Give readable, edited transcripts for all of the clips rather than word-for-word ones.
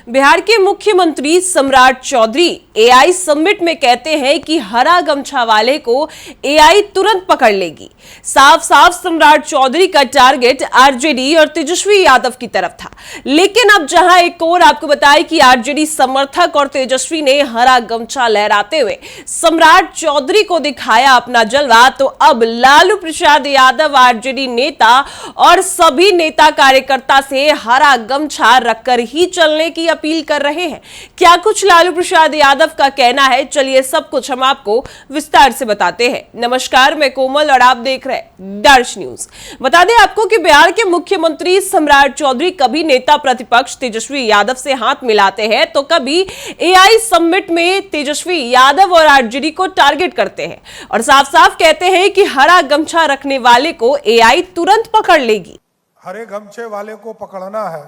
बिहार के मुख्यमंत्री सम्राट चौधरी एआई समिट में कहते हैं कि हरा गमछा वाले को एआई तुरंत पकड़ लेगी। साफ साफ सम्राट चौधरी का टारगेट आरजेडी और तेजस्वी यादव की तरफ था, लेकिन अब जहां एक और आपको बताएं कि आरजेडी समर्थक और तेजस्वी ने हरा गमछा लहराते हुए सम्राट चौधरी को दिखाया अपना जलवा, तो अब लालू प्रसाद यादव आरजेडी नेता और सभी नेता कार्यकर्ता से हरा गमछा रखकर ही चलने की अपील कर रहे हैं। क्या कुछ लालू प्रसाद यादव का कहना है, चलिए सब कुछ हम आपको विस्तार से बताते हैं। नमस्कार, मैं कोमल और आप देख रहे हैं दर्श न्यूज। बता दें आपको कि बिहार के मुख्यमंत्री सम्राट चौधरी कभी नेता प्रतिपक्ष तेजस्वी यादव से हाथ मिलाते हैं तो कभी एआई समिट में तेजस्वी यादव और आरजेडी को टारगेट करते हैं और साफ साफ कहते हैं कि हरा गमछा रखने वाले को एआई तुरंत पकड़ लेगी। हरे गमछे वाले को पकड़ना है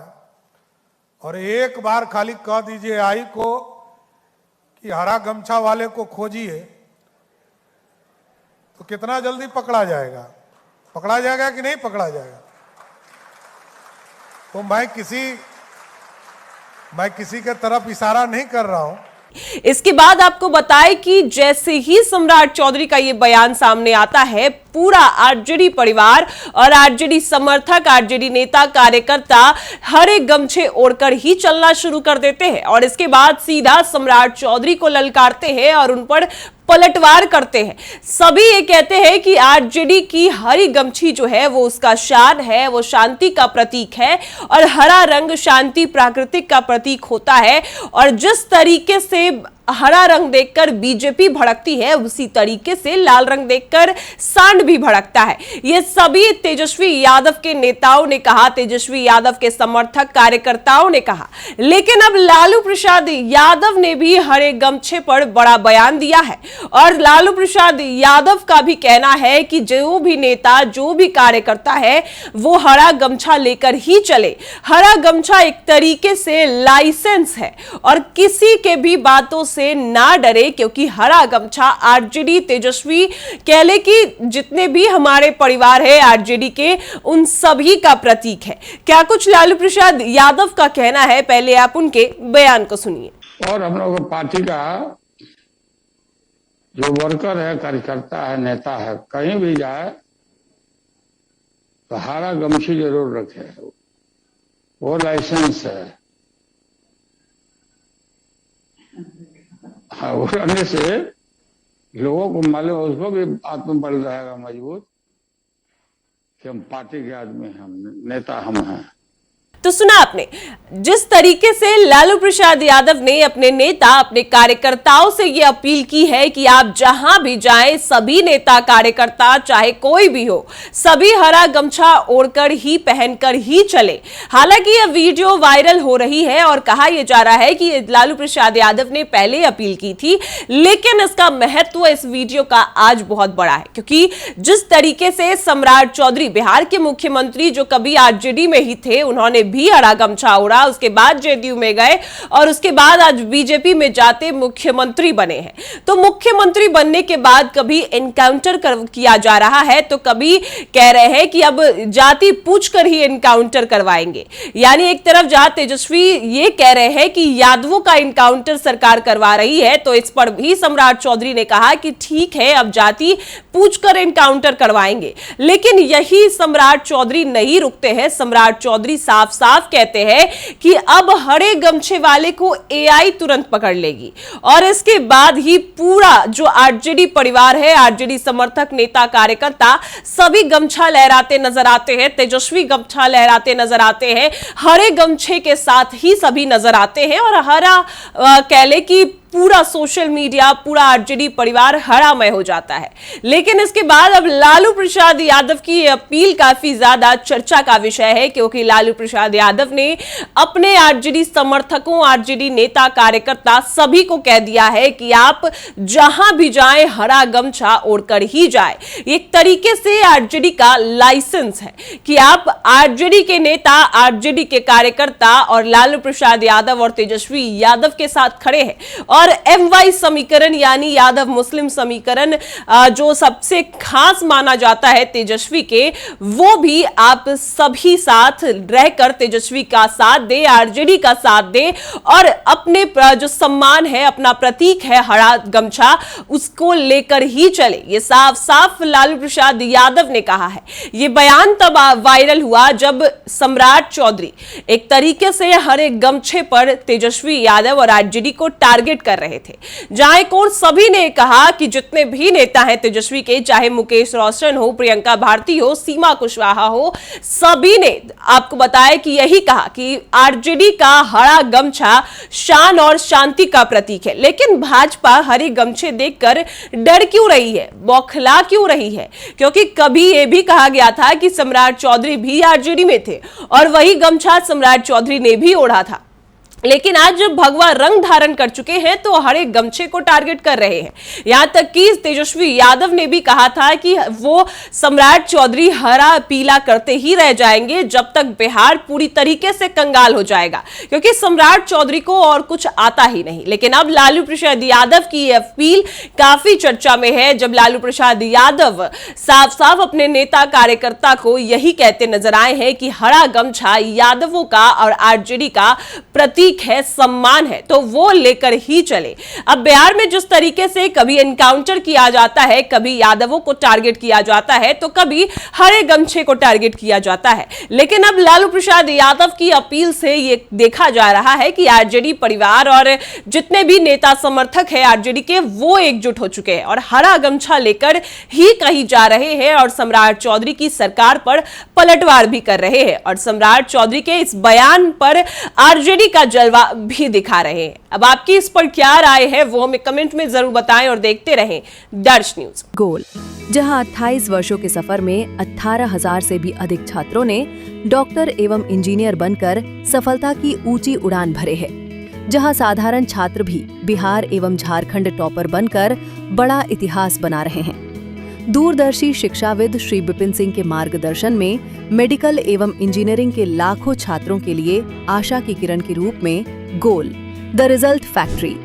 और एक बार खाली कह दीजिए आई को कि हरा गमछा वाले को खोजिए, तो कितना जल्दी पकड़ा जाएगा? पकड़ा जाएगा कि नहीं पकड़ा जाएगा? तो मैं किसी के तरफ इशारा नहीं कर रहा हूं। इसके बाद आपको बताएं कि जैसे ही सम्राट चौधरी का यह बयान सामने आता है, पूरा आरजेडी परिवार और आरजेडी समर्थक, आरजेडी नेता कार्यकर्ता हरे गमछे ओढ़कर ही चलना शुरू कर देते हैं और इसके बाद सीधा सम्राट चौधरी को ललकारते हैं और उन पर पलटवार करते हैं। सभी ये कहते हैं कि आरजेडी की हरी गमछी जो है वो उसका शान है, वो शांति का प्रतीक है और हरा रंग शांति प्राकृतिक का प्रतीक होता है और जिस तरीके से हरा रंग देखकर बीजेपी भड़कती है, उसी तरीके से लाल रंग देखकर सांड भी भड़कता है। ये सभी तेजस्वी यादव के नेताओं ने कहा, तेजस्वी यादव के समर्थक कार्यकर्ताओं ने कहा, लेकिन अब लालू प्रसाद यादव ने भी हरे गमछे पर बड़ा बयान दिया है और लालू प्रसाद यादव का भी कहना है कि जो भी नेता, जो भी कार्यकर्ता है वो हरा गमछा लेकर ही चले। हरा गमछा एक तरीके से लाइसेंस है और किसी के भी बातों से ना डरे, क्योंकि हरा गमछा आरजेडी, तेजस्वी कह ले कि जितने भी हमारे परिवार है आरजेडी के, उन सभी का प्रतीक है। क्या कुछ लालू प्रसाद यादव का कहना है, पहले आप उनके बयान को सुनिए। और हम लोग पार्टी का जो वर्कर है, कार्यकर्ता है, नेता है, कहीं भी जाए तो हरा गमछी जरूर रखे, वो लाइसेंस है। हाँ, वो रहने से लोगों को मालूम, उसको भी आत्मबल रहेगा मजबूत कि हम पार्टी के आदमी हैं, हम नेता हम हैं। तो सुना आपने जिस तरीके से लालू प्रसाद यादव ने अपने नेता, अपने कार्यकर्ताओं से यह अपील की है कि आप जहां भी जाएं, सभी नेता कार्यकर्ता चाहे कोई भी हो, सभी हरा गमछा ओढ़कर ही, पहनकर ही चले। हालांकि यह वीडियो वायरल हो रही है और कहा यह जा रहा है कि लालू प्रसाद यादव ने पहले अपील की थी, लेकिन इसका महत्व इस वीडियो का आज बहुत बड़ा है, क्योंकि जिस तरीके से सम्राट चौधरी, बिहार के मुख्यमंत्री जो कभी आरजेडी में ही थे, उन्होंने भी हरा गमछा ओढ़ा, उसके बाद जेडीयू में गए और उसके बाद आज बीजेपी में जाते मुख्यमंत्री बने हैं। तो मुख्यमंत्री बनने के बाद कभी एनकाउंटर किया जा रहा है, तो कभी कह रहे हैं कि अब जाति पूछकर ही एनकाउंटर करवाएंगे। यानी एक तरफ जहां तेजस्वी ये कह रहे हैं कि यादवों का एनकाउंटर सरकार करवा रही है, तो इस पर भी सम्राट चौधरी ने कहा कि ठीक है, अब जाति पूछकर एनकाउंटर करवाएंगे। लेकिन यही सम्राट चौधरी नहीं रुकते हैं। सम्राट चौधरी साफ साफ कहते हैं कि अब हरे गमछे वाले को एआई तुरंत पकड़ लेगी और इसके बाद ही पूरा जो आरजेडी परिवार है, आरजेडी समर्थक, नेता, कार्यकर्ता सभी गमछा लहराते नजर आते हैं, तेजस्वी गमछा लहराते नजर आते हैं, हरे गमछे के साथ ही सभी नजर आते हैं और हरा कह ले कि पूरा सोशल मीडिया, पूरा आरजेडी परिवार हरामय हो जाता है। लेकिन इसके बाद अब लालू प्रसाद यादव की अपील काफी ज्यादा चर्चा का विषय है, क्योंकि लालू प्रसाद यादव ने अपने आरजेडी समर्थकों, आरजेडी नेता, कार्यकर्ता सभी को कह दिया है कि आप जहां भी जाएं हरा गमछा ओढ़कर ही जाए। एक तरीके से आरजेडी का लाइसेंस है कि आप आरजेडी के नेता, आरजेडी के कार्यकर्ता और लालू प्रसाद यादव और तेजस्वी यादव के साथ खड़े हैं और MY समीकरण यानी यादव मुस्लिम समीकरण जो सबसे खास माना जाता है तेजस्वी के, वो भी आप सभी साथ रहकर तेजस्वी का साथ दे, आरजेडी का साथ दे और अपने जो सम्मान है, अपना प्रतीक है हरा गमछा, उसको लेकर ही चले। ये साफ साफ लालू प्रसाद यादव ने कहा है। ये बयान तब वायरल हुआ जब सम्राट चौधरी एक तरीके से हरे गमछे पर तेजस्वी यादव और आरजेडी को टारगेट कर रहे थे। जहां एक और सभी ने कहा कि जितने भी नेता हैं तेजस्वी के, चाहे मुकेश रोशन हो, प्रियंका भारती हो, सीमा कुशवाहा हो, सभी ने आपको बताया कि यही कहा कि आरजेडी का हरा गमछा शान और शांति का प्रतीक है। लेकिन भाजपा हरे गमछे देखकर डर क्यों रही है, बौखला क्यों रही है? क्योंकि कभी यह भी कहा गया था कि सम्राट चौधरी भी आरजेडी में थे और वही गमछा सम्राट चौधरी ने भी ओढ़ा था। लेकिन आज जब भगवा रंग धारण कर चुके हैं तो हरे गमछे को टारगेट कर रहे हैं। यहां तक कि तेजस्वी यादव ने भी कहा था कि वो सम्राट चौधरी हरा पीला करते ही रह जाएंगे जब तक बिहार पूरी तरीके से कंगाल हो जाएगा, क्योंकि सम्राट चौधरी को और कुछ आता ही नहीं। लेकिन अब लालू प्रसाद यादव की यह अपील काफी चर्चा में है, जब लालू प्रसाद यादव साफ साफ अपने नेता कार्यकर्ता को यही कहते नजर आए हैं कि हरा गमछा यादवों का और आरजेडी का प्रतीक है, सम्मान है, तो वो लेकर ही चले। अब बिहार में जिस तरीके से कभी एनकाउंटर किया जाता है, कभी यादवों को टारगेट किया जाता है, तो कभी हरे गमछे को टारगेट किया जाता है। लेकिन अब लालू प्रसाद यादव की अपील से ये देखा जा रहा है कि आरजेडी परिवार और जितने भी नेता समर्थक है आरजेडी के, वो एकजुट हो चुके हैं और हरा गमछा लेकर ही कहीं जा रहे हैं और सम्राट चौधरी की सरकार पर पलटवार भी कर रहे हैं और सम्राट चौधरी के इस बयान पर आरजेडी का जलवा भी दिखा रहे हैं। अब आपकी इस पर क्या राय है वो हमें कमेंट में जरूर बताएं और देखते रहें दर्श न्यूज। गोल, जहां 28 वर्षों के सफर में 18,000 से भी अधिक छात्रों ने डॉक्टर एवं इंजीनियर बनकर सफलता की ऊंची उड़ान भरे है, जहां साधारण छात्र भी बिहार एवं झारखंड टॉपर बनकर बड़ा इतिहास बना रहे हैं। दूरदर्शी शिक्षाविद श्री विपिन सिंह के मार्गदर्शन में मेडिकल एवं इंजीनियरिंग के लाखों छात्रों के लिए आशा की किरण के रूप में गोल, द रिजल्ट फैक्ट्री